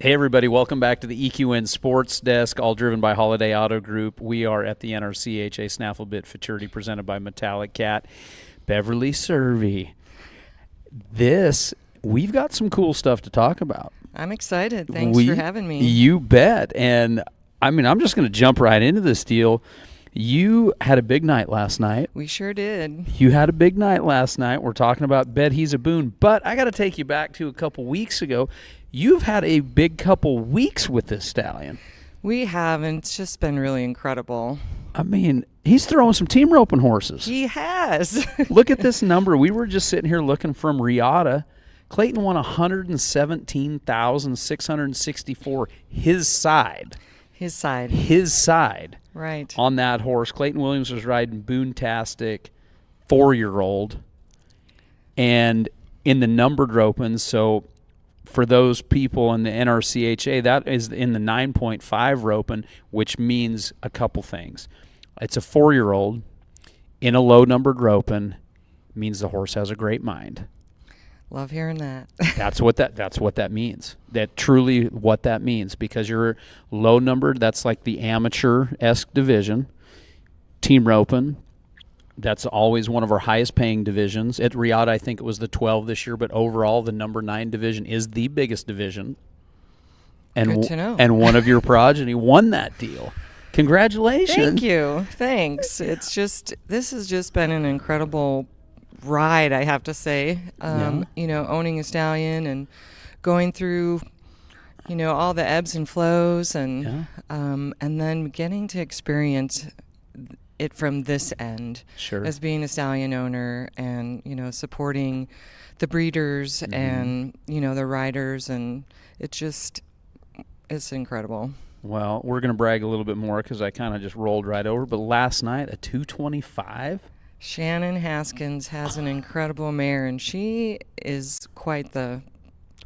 Hey everybody, welcome back to the EQN Sportsdesk, all driven by Holiday Auto Group. We are at the NRCHA Snaffle Bit Futurity presented by Metallic Cat, Beverly, Servi. We've got some cool stuff to talk about. I'm excited. Thanks for having me. You bet. And I'm just going to jump right into this deal. You had a big night last night. We sure did. You had a big night last night. We're talking about Bet He's a Boon. But I got to take you back to a couple weeks ago. You've had a big couple weeks with this stallion. We have, and it's just been really incredible. He's throwing some team roping horses. He has. Look at this number. We were just sitting here looking from Riata. Clayton won $117,664 his side. His side. Right. On that horse. Clayton Williams was riding Boontastic 4-year-old. And in the numbered ropings, so for those people in the NRCHA, that is in the 9.5 roping, which means a couple things. It's a 4-year-old in a low-numbered roping, means the horse has a great mind. Love hearing that. That's what that means. That truly what that means, because you're low-numbered, that's like the amateur-esque division. Team roping, that's always one of our highest-paying divisions. At Riata, I think it was the 12 this year, but overall, the number 9 division is the biggest division. And, good to know. And one of your progeny won that deal. Congratulations. Thank you. Thanks. This has just been an incredible ride, I have to say. Owning a stallion and going through, all the ebbs and flows and then getting to experience it from this end, sure, as being a stallion owner and supporting the breeders and the riders, and it's incredible. Well, we're going to brag a little bit more because I kind of just rolled right over, but last night a 225. Shannon Haskins has an incredible mare, and she is quite the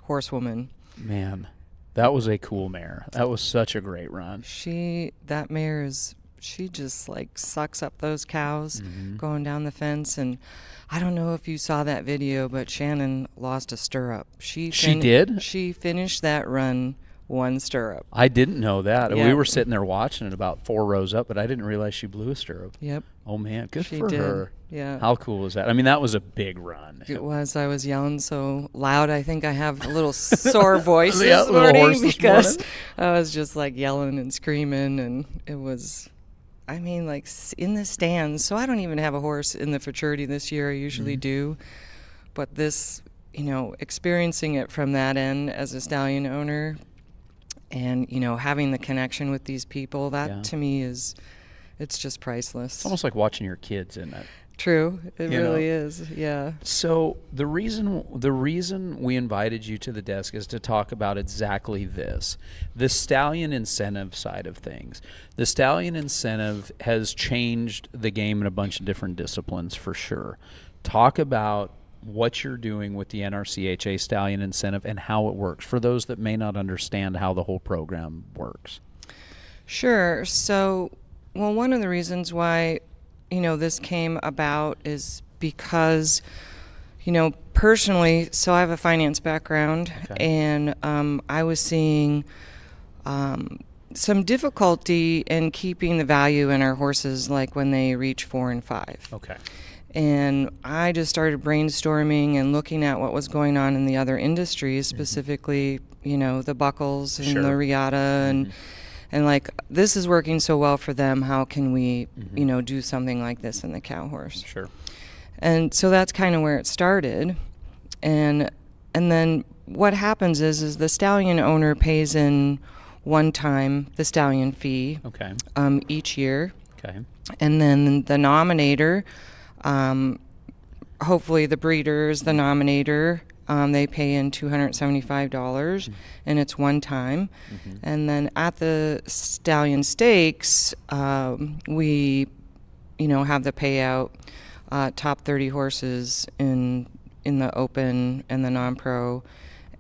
horsewoman. Man, that was a cool mare. That was such a great run. That mare is. She just sucks up those cows going down the fence. And I don't know if you saw that video, but Shannon lost a stirrup. She did? She finished that run one stirrup. I didn't know that. Yep. We were sitting there watching it about 4 rows up, but I didn't realize she blew a stirrup. Yep. Oh, man. Good she for did. her. Yeah. How cool is that? That was a big run. It was. I was yelling so loud. I think I have a little sore voice Yeah, this morning because this morning. I was just yelling and screaming, and it was... in the stands. So I don't even have a horse in the Futurity this year. I usually do. But this, experiencing it from that end as a stallion owner and, having the connection with these people, that to me it's just priceless. It's almost like watching your kids in it. True. It really is. Yeah. So the reason we invited you to the desk is to talk about exactly this, the stallion incentive side of things. The stallion incentive has changed the game in a bunch of different disciplines for sure. Talk about what you're doing with the NRCHA Stallion Incentive and how it works for those that may not understand how the whole program works. Sure. So, one of the reasons why this came about is because, personally, so I have a finance background, and I was seeing some difficulty in keeping the value in our horses, when they reach 4 and 5. Okay. And I just started brainstorming and looking at what was going on in the other industries, specifically, the buckles and the Riata and this is working so well for them. How can we, do something like this in the cow horse? Sure. And so that's kind of where it started. And then what happens is the stallion owner pays in one time the stallion fee each year. Okay. And then the nominator, hopefully the breeders, the nominator, they pay in $275, and it's one time. And then at the Stallion Stakes, we, have the payout, top 30 horses in the open and the non-pro,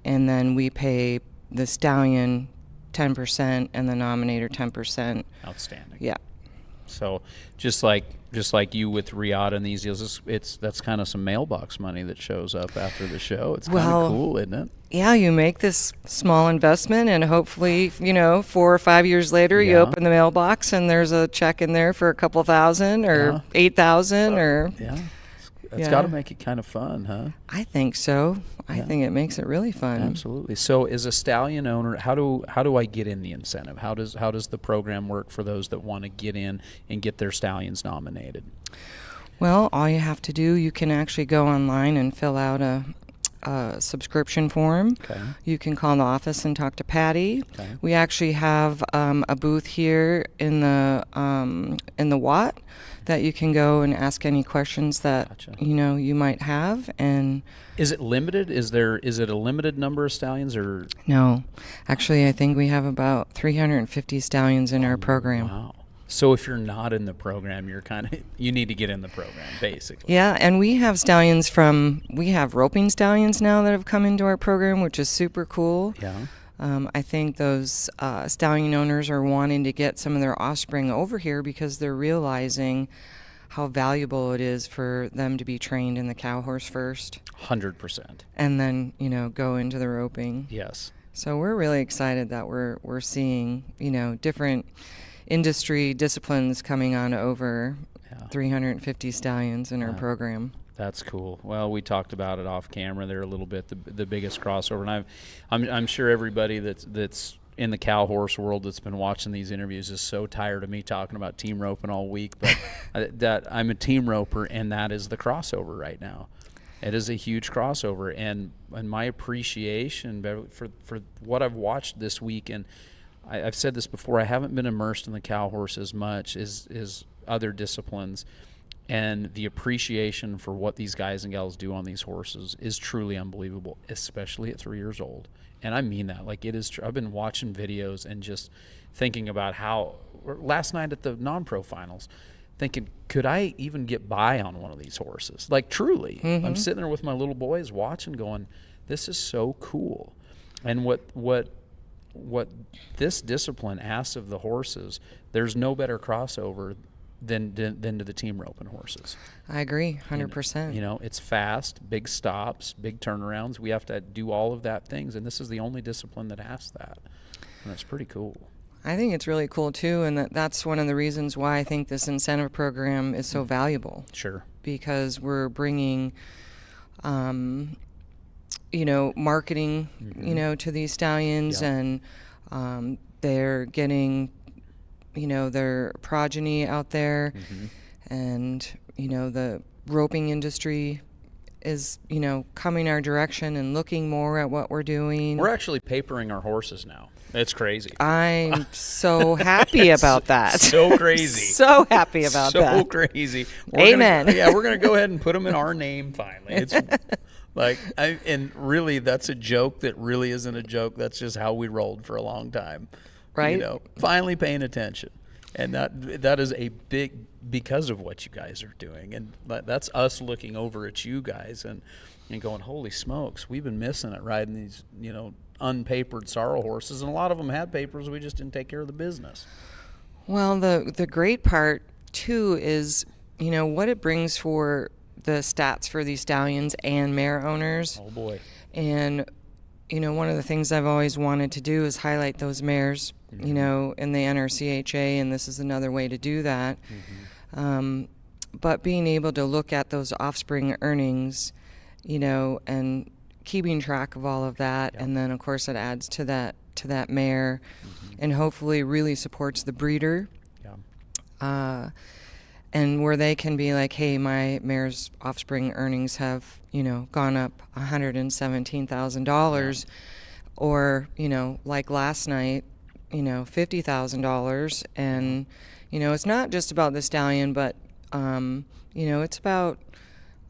and then we pay the stallion 10% and the nominator 10%. Outstanding. Yeah. So just like you with Riata and these deals, that's kind of some mailbox money that shows up after the show. It's kind of cool, isn't it? Yeah, you make this small investment, and hopefully, 4 or 5 years later, you open the mailbox and there's a check in there for a couple thousand or 8,000 or. It's got to make it kind of fun, huh? I think so. I think it makes it really fun. Absolutely. So, as a stallion owner, how do I get in the incentive? How does the program work for those that want to get in and get their stallions nominated? Well, all you have to do, you can actually go online and fill out a subscription form. Okay. You can call the office and talk to Patty. Okay. We actually have a booth here in the Watt that you can go and ask any questions that you might have. And is it limited? Is it a limited number of stallions or no? Actually, I think we have about 350 stallions in our program. Wow. So if you're not in the program, you need to get in the program, basically. Yeah, and we have we have roping stallions now that have come into our program, which is super cool. Yeah. I think those stallion owners are wanting to get some of their offspring over here because they're realizing how valuable it is for them to be trained in the cow horse first. 100%. And then, go into the roping. Yes. So we're really excited that we're seeing, different industry disciplines coming on over 350 stallions in our program. That's cool. Well, we talked about it off camera there a little bit, the biggest crossover, and I'm sure everybody that's in the cow horse world that's been watching these interviews is so tired of me talking about team roping all week, but that I'm a team roper, and that is the crossover right now. It is a huge crossover, and my appreciation for what I've watched this week, and I've said this before, I haven't been immersed in the cow horse as much as other disciplines, and the appreciation for what these guys and gals do on these horses is truly unbelievable, especially at 3 years old. And I mean that. Like, it is I've been watching videos and just thinking about how last night at the non-pro finals, thinking, could I even get by on one of these horses? Like, truly. Mm-hmm. I'm sitting there with my little boys watching, going, this is so cool. And what this discipline asks of the horses, there's no better crossover than to the team roping horses. I agree, 100%. And, it's fast, big stops, big turnarounds. We have to do all of that things, and this is the only discipline that asks that. And that's pretty cool. I think it's really cool, too, and that's one of the reasons why I think this incentive program is so valuable. Sure. Because we're bringing, marketing, to these stallions, and they're getting their progeny out there, and the roping industry is coming our direction and looking more at what we're doing. We're actually papering our horses now. It's crazy. I'm so happy about that. So crazy. So happy about that. So crazy. Amen. We're gonna go ahead and put them in our name finally. It's and really, that's a joke that really isn't a joke. That's just how we rolled for a long time. Right. Finally paying attention. And that is a big, because of what you guys are doing. And that's us looking over at you guys and going, holy smokes, we've been missing it riding these, unpapered sorrel horses. And a lot of them had papers. We just didn't take care of the business. Well, the great part, too, is, what it brings for the stats for these stallions and mare owners. Oh, boy. And one of the things I've always wanted to do is highlight those mares, in the NRCHA, and this is another way to do that. But being able to look at those offspring earnings, and keeping track of all of that, and then of course it adds to that mare, and hopefully really supports the breeder. And where they can be like, hey, my mare's offspring earnings have, gone up $117,000, or, like last night, $50,000. And, it's not just about the stallion, but, it's about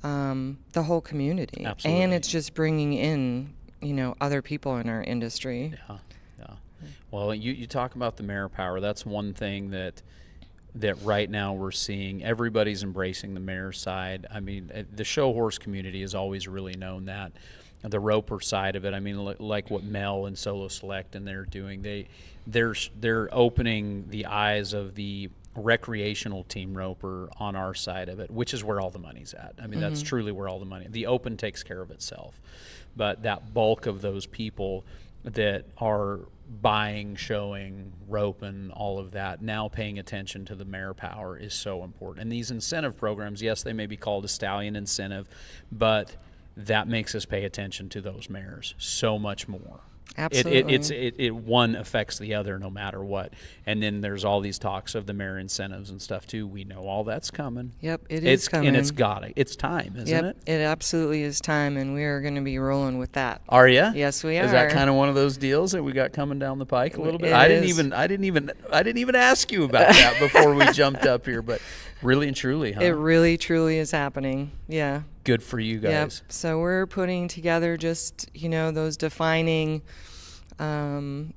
the whole community. Absolutely. And it's just bringing in, other people in our industry. Yeah. Well, you talk about the mare power. That's one thing that right now we're seeing. Everybody's embracing the mare side. I mean, the show horse community has always really known that. The roper side of it, I mean, like what Mel and Solo Select and they're doing, they're opening the eyes of the recreational team roper on our side of it, which is where all the money's at. I mean, that's truly where all the money. The open takes care of itself, but that bulk of those people that are buying, showing, roping, all of that, now paying attention to the mare power is so important. And these incentive programs, yes, they may be called a stallion incentive, but that makes us pay attention to those mares so much more. Absolutely. It one affects the other no matter what. And then there's all these talks of the mare incentives and stuff too. We know all that's coming. Yep, it's coming. And it's time, isn't it? It absolutely is time, and we are going to be rolling with that. Are you? Yes, we are. Is that kind of one of those deals that we got coming down the pike a little bit? It I is. didn't even ask you about that before we jumped up here, but really and truly, huh? It really, truly is happening. Yeah. Good for you guys. Yep. So we're putting together just, those defining, one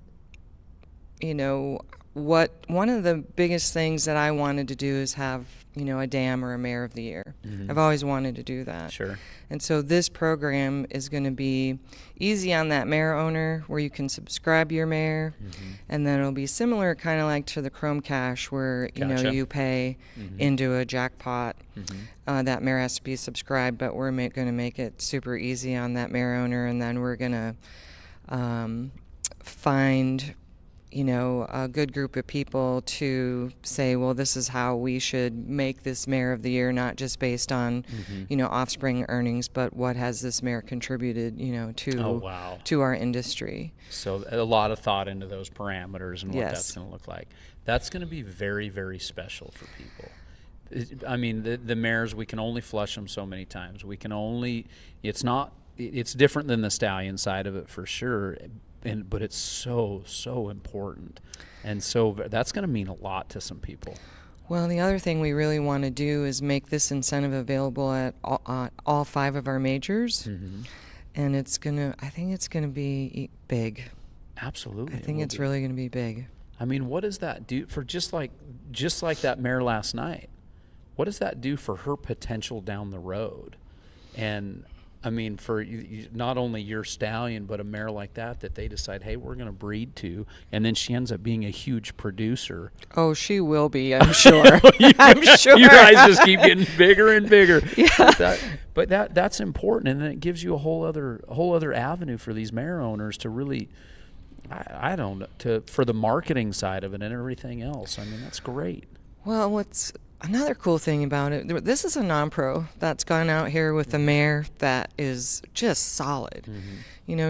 of the biggest things that I wanted to do is have, a dam or a mare of the year. I've always wanted to do that. Sure. And so this program is going to be easy on that mare owner, where you can subscribe your mare, and then it'll be similar kind of like to the Chrome Cash, where, Gotcha. you pay into a jackpot. That mare has to be subscribed, but we're going to make it super easy on that mare owner, and then we're going to find a good group of people to say, well, this is how we should make this mare of the year, not just based on, offspring earnings, but what has this mare contributed, to our industry. So a lot of thought into those parameters and what Yes. that's going to look like. That's going to be very, very special for people. I mean, the mares, we can only flush them so many times. We can only, it's different than the stallion side of it for sure. But it's so important, and so that's going to mean a lot to some people. Well, the other thing we really want to do is make this incentive available at all 5 of our majors, and I think it's going to be big. Absolutely, I think it's really going to be big. I mean, what does that do for just like that mare last night? What does that do for her potential down the road? And I mean, for not only your stallion, but a mare like that they decide, hey, we're going to breed to, and then she ends up being a huge producer. Oh, she will be, I'm sure. I'm sure. Your eyes just keep getting bigger and bigger. Yeah. But that's important, and then it gives you a whole other avenue for these mare owners to really, I don't know, for the marketing side of it and everything else. I mean, that's great. Well, what's another cool thing about it, this is a non-pro that's gone out here with a mare that is just solid.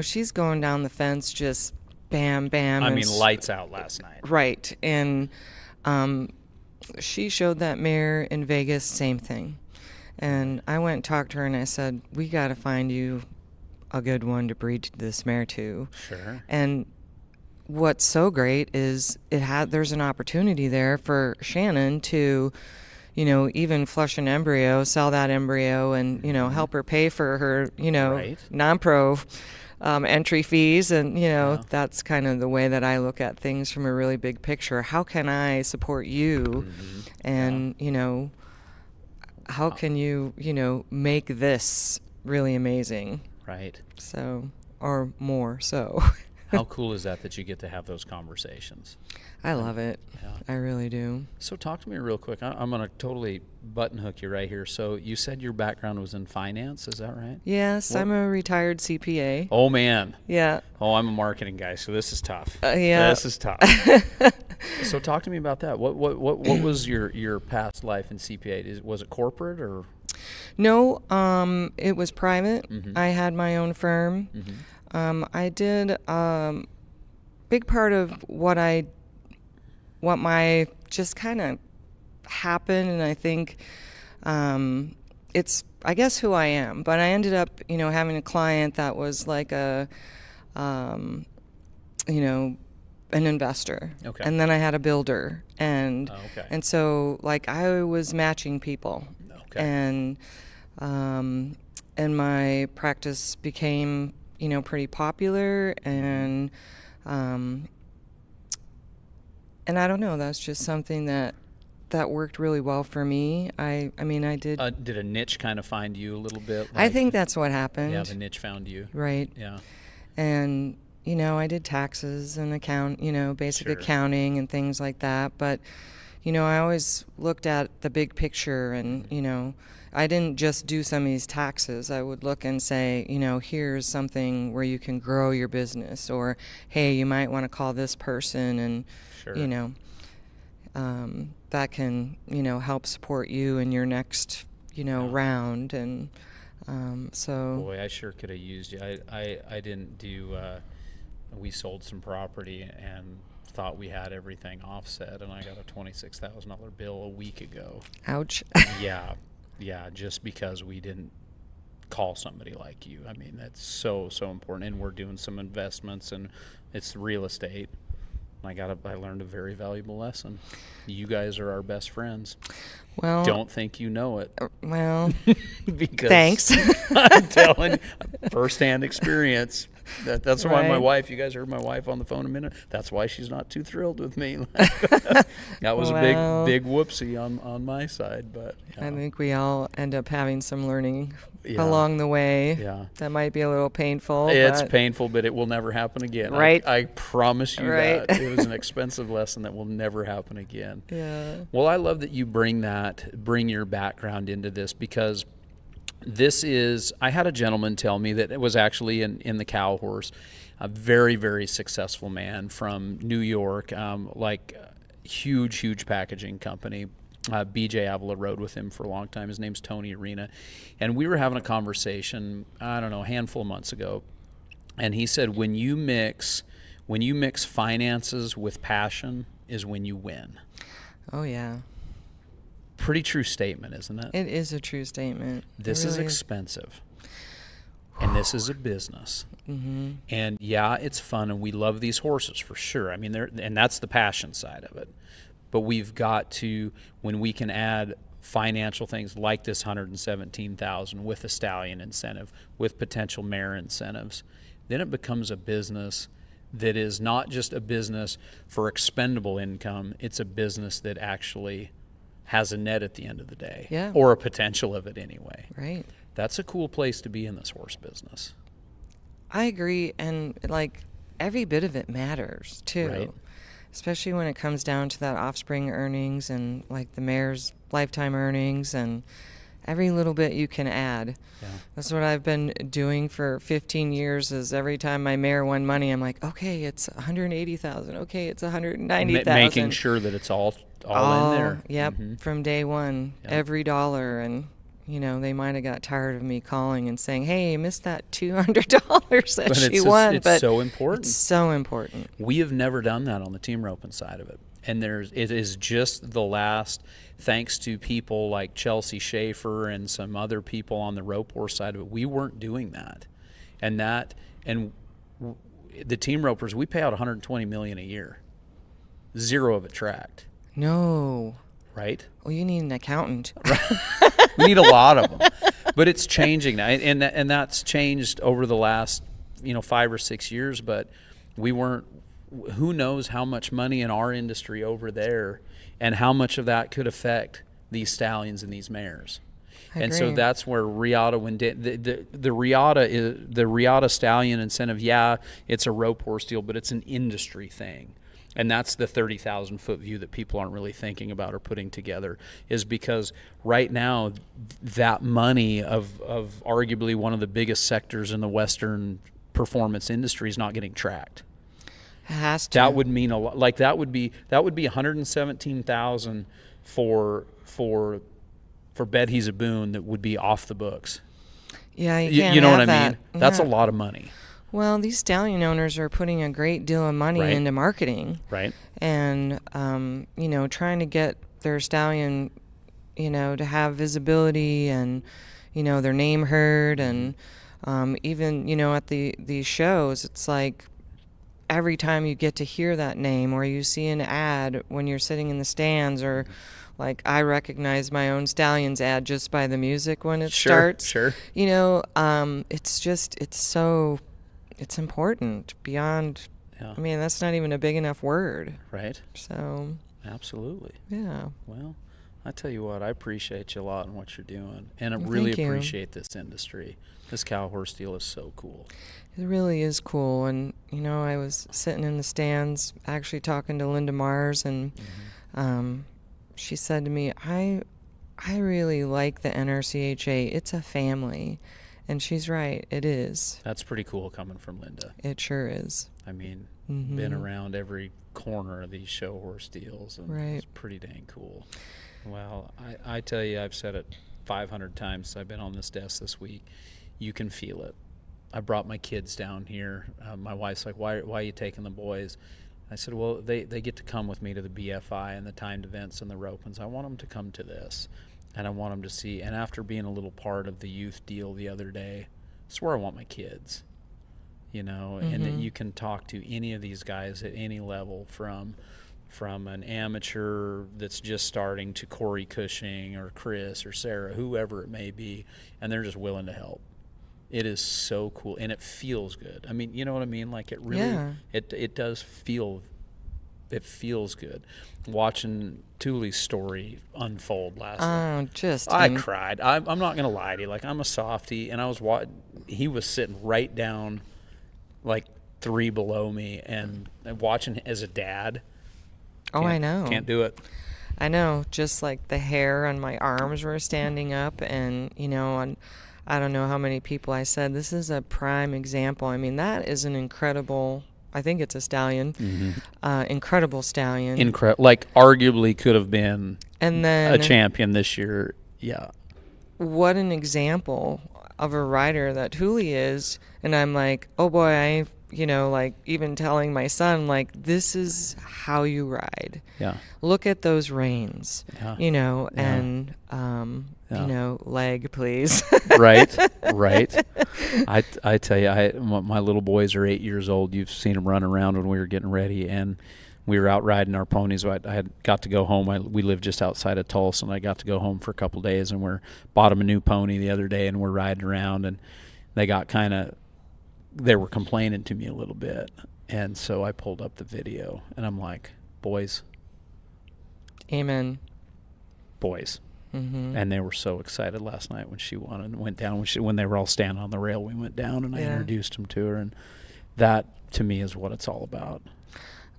She's going down the fence just bam, bam. I mean, lights out last night. Right. And she showed that mare in Vegas, same thing. And I went and talked to her, and I said, we got to find you a good one to breed this mare to. Sure. And what's so great is there's an opportunity there for Shannon to, even flush an embryo, sell that embryo, and, help her pay for her, Right. non-pro entry fees. And, that's kind of the way that I look at things from a really big picture. How can I support you? And, how can you, make this really amazing? Right. So, or more so. How cool is that you get to have those conversations? I love it. Yeah. I really do. So talk to me real quick. I'm going to totally button hook you right here. So you said your background was in finance, is that right? Yes, I'm a retired CPA. Oh, man. Yeah. Oh, I'm a marketing guy, so this is tough. Yeah. This is tough. So talk to me about that. What was your past life in CPA? Was it corporate or? No, it was private. I had my own firm. I did big part of what my just kind of happened, and I think it's, I guess, who I am. But I ended up, having a client that was like an investor. Okay. And then I had a builder, and okay. and so like I was matching people. Okay. And my practice became pretty popular, and I don't know, that's just something that worked really well for me. I mean, I did. Did a niche kind of find you a little bit? I think that's what happened. Yeah, the niche found you. Right. Yeah. And I did taxes and basic Sure. accounting and things like that. But I always looked at the big picture, and, I didn't just do some of these taxes. I would look and say, here's something where you can grow your business, or, hey, you might want to call this person, and, Sure. that can, help support you in your next, round. And so. Boy, I sure could have used you. I didn't do, we sold some property and thought we had everything offset, and I got a $26,000 bill a week ago. Ouch. Yeah, just because we didn't call somebody like you. I mean, that's so important. And we're doing some investments, and it's real estate. I learned a very valuable lesson. You guys are our best friends. Well, don't think you know it. Well, because thanks. I'm telling you, firsthand experience. That's why my Right. wife, you guys heard my wife on the phone a minute. That's why she's not too thrilled with me. That was Well, a big whoopsie on my side. But yeah. I think we all end up having some learning Yeah. along the way. Yeah. That might be a little painful. It's but painful, but it will never happen again. Right. I promise you Right. that. It was an expensive lesson that will never happen again. Yeah. Well, I love that you bring your background into this, because I had a gentleman tell me that it was actually in the cow horse, a very, very successful man from New York, huge packaging company. BJ Avila rode with him for a long time. His name's Tony Arena. And we were having a conversation, I don't know, a handful of months ago. And he said, when you mix finances with passion is when you win. Oh, yeah. Pretty true statement, isn't it? It is a true statement. This It is really expensive, and this is a business. Mm-hmm. And yeah, it's fun, and we love these horses for sure. I mean, and that's the passion side of it. But we've got to, when we can add financial things like this $117,000 with a stallion incentive, with potential mare incentives, then it becomes a business that is not just a business for expendable income. It's a business that actually has a net at the end of the day, Yeah. or a potential of it anyway. Right. That's a cool place to be in this horse business. I agree. And every bit of it matters too. Right. Especially when it comes down to that offspring earnings and the mare's lifetime earnings, and every little bit you can add. Yeah. That's what I've been doing for 15 years. Is every time my mare won money, I'm like, okay, it's 180,000. Okay, it's 190,000. Making sure that it's all in there. Yep, Mhm. from day one, Yep. every dollar. And they might have got tired of me calling and saying, hey, you missed that $200 that But she it's won. it's but so important. it's so important. We have never done that on the team roping side of it. And it is just the last, thanks to people like Chelsea Schaefer and some other people on the rope horse side of it, we weren't doing that. And the team ropers, we pay out $120 million a year. Zero of it tracked. No. Right? Well, you need an accountant. We need a lot of them. But it's changing now. And that's changed over the last 5 or 6 years. But we weren't, who knows how much money in our industry over there, and how much of that could affect these stallions and these mares. And so agree. that's where RIATA, when the RIATA Stallion Incentive, yeah, it's a rope horse deal, but it's an industry thing. And that's the 30,000-foot view that people aren't really thinking about or putting together, is because right now that money of arguably one of the biggest sectors in the Western performance industry is not getting tracked. It has to. That would mean a lot. Like that would be $117,000 for Bet He's a Boon that would be off the books. Yeah, you can't You know have what I that. mean? That's a Yeah. lot of money. Well, these stallion owners are putting a great deal of money Right. into marketing. Right. And, trying to get their stallion, to have visibility and, their name heard. And even, at these shows, it's like every time you get to hear that name, or you see an ad when you're sitting in the stands, or like I recognize my own Stallions ad just by the music when it starts. Sure. It's important beyond. Yeah. I mean, that's not even a big enough word. Right. So, Absolutely. yeah. Well, I tell you what, I appreciate you a lot in what you're doing, and I Well, really thank you. appreciate this industry. This cow horse deal is so cool. It really is cool. And, I was sitting in the stands actually talking to Linda Mars, and, she said to me, I really like the NRCHA. It's a family. And she's right. It is. That's pretty cool coming from Linda. It sure is. I mean, been around every corner of these show horse deals, and it's pretty dang cool. Well, I tell you, I've said it 500 times since I've been on this desk this week. You can feel it. I brought my kids down here. My wife's like, why are you taking the boys? I said, well, they get to come with me to the BFI and the timed events and the ropings. I want them to come to this, and I want them to see. And after being a little part of the youth deal the other day, it's where I want my kids, you know, and that you can talk to any of these guys at any level, from an amateur that's just starting to Corey Cushing or Chris or Sarah, whoever it may be, and they're just willing to help. It is so cool, and it feels good. I mean, you know what I mean? Like, it really, it does feel, it feels good. Watching Thule's story unfold last night. I cried. I'm not going to lie to you. Like, I'm a softie, and he was sitting right down, like, 3 below me, and watching as a dad. I know. Can't do it. I know. Just like the hair on my arms were standing up, and, you know, and I don't know how many people I said, this is a prime example. I mean, that is an incredible, I think it's a stallion, incredible stallion. Like, arguably could have been and then a champion this year. Yeah. What an example of a rider that Thule is. And I'm like, oh boy, you know, like, even telling my son, like, this is how you ride. Yeah. Look at those reins, you know, and, you know, leg, please. Right. I tell you, my little boys are 8 years old. You've seen them run around when we were getting ready, and we were out riding our ponies. I had got to go home. We live just outside of Tulsa, and I got to go home for a couple of days, and bought them a new pony the other day, and we're riding around, and they were complaining to me a little bit. And so I pulled up the video, and I'm like, boys. Amen. Boys. And they were so excited last night when she won and went down. When they were all standing on the rail, we went down, and I introduced them to her. And that, to me, is what it's all about.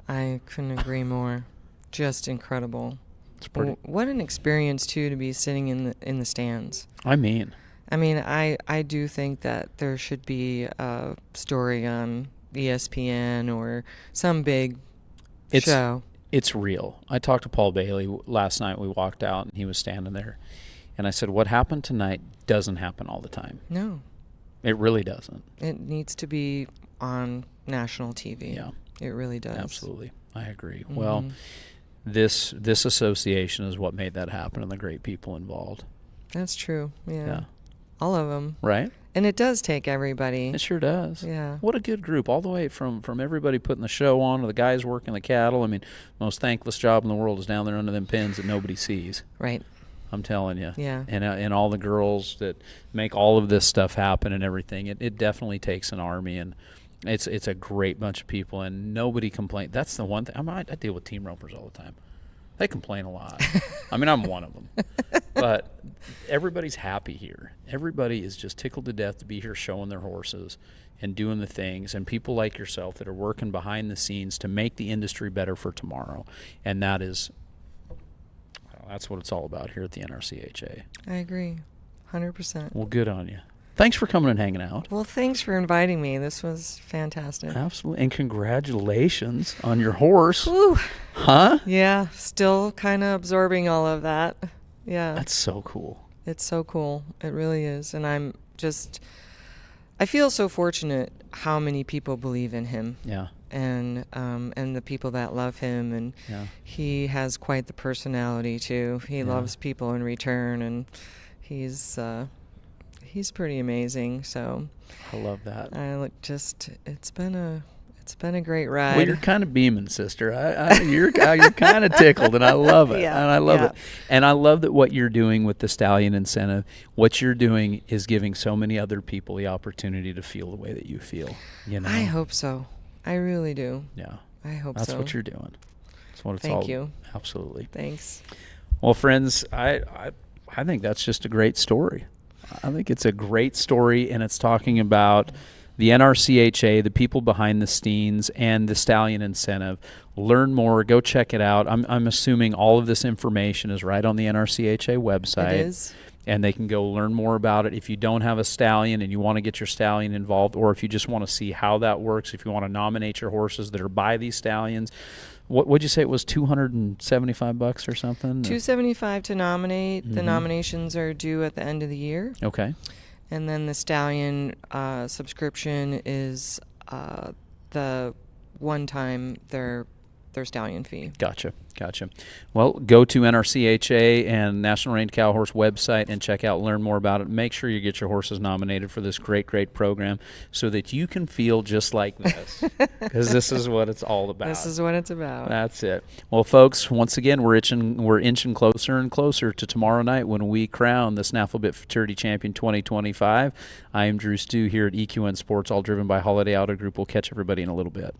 I couldn't agree more. Just incredible. It's pretty. What an experience, too, to be sitting in the stands. I mean, I do think that there should be a story on ESPN or some big show. It's real. I talked to Paul Bailey last night. We walked out, and he was standing there. And I said, what happened tonight doesn't happen all the time. No. It really doesn't. It needs to be on national TV. Yeah. It really does. Absolutely. I agree. Well, this association is what made that happen, and the great people involved. That's true. Yeah. All of them. Right? And it does take everybody. It sure does. Yeah. What a good group, all the way from everybody putting the show on to the guys working the cattle. I mean, most thankless job in the world is down there under them pins that nobody sees. Right. I'm telling you. Yeah. And all the girls that make all of this stuff happen and everything. It definitely takes an army, and it's a great bunch of people, and nobody complains. That's the one thing. I deal with team ropers all the time. They complain a lot. I mean, I'm one of them. But everybody's happy here. Everybody is just tickled to death to be here showing their horses and doing the things, and people like yourself that are working behind the scenes to make the industry better for tomorrow. And that's what it's all about here at the NRCHA. I agree, 100%. Well, good on you. Thanks for coming and hanging out. Well, thanks for inviting me. This was fantastic. Absolutely. And congratulations on your horse. Woo. Huh? Yeah, still kind of absorbing all of that. Yeah. That's so cool. It's so cool. It really is. And I feel so fortunate how many people believe in him. Yeah. And the people that love him. And he has quite the personality, too. He loves people in return, and he's pretty amazing. So I love that. It's been a great ride. Well, you're kind of beaming, sister. You're kind of tickled, and I love it. Yeah, and I love it. And I love that what you're doing with the Stallion Incentive, what you're doing is giving so many other people the opportunity to feel the way that you feel. You know? I hope so. I really do. Yeah. I hope so. That's what you're doing. That's what it's all. Thank you. Absolutely. Thanks. Well, friends, I think that's just a great story. I think it's a great story, and it's talking about the NRCHA, the people behind the scenes, and the Stallion Incentive. Learn more. Go check it out. I'm assuming all of this information is right on the NRCHA website. It is. And they can go learn more about it. If you don't have a stallion and you want to get your stallion involved, or if you just want to see how that works, if you want to nominate your horses that are by these stallions, what'd you say it was, $275 or something? $275 to nominate. The nominations are due at the end of the year. Okay. And then the stallion subscription is the one time their stallion fee. Gotcha. Well, go to NRCHA and National Range Cow Horse website and check out, learn more about it. Make sure you get your horses nominated for this great program so that you can feel just like this, because this is what it's all about. This is what it's about. That's it. Well, folks, once again, we're inching closer and closer to tomorrow night when we crown the Snaffle Bit Futurity Champion 2025. I am Dru Stew here at EQN Sports, all driven by Holiday Auto Group. We'll catch everybody in a little bit.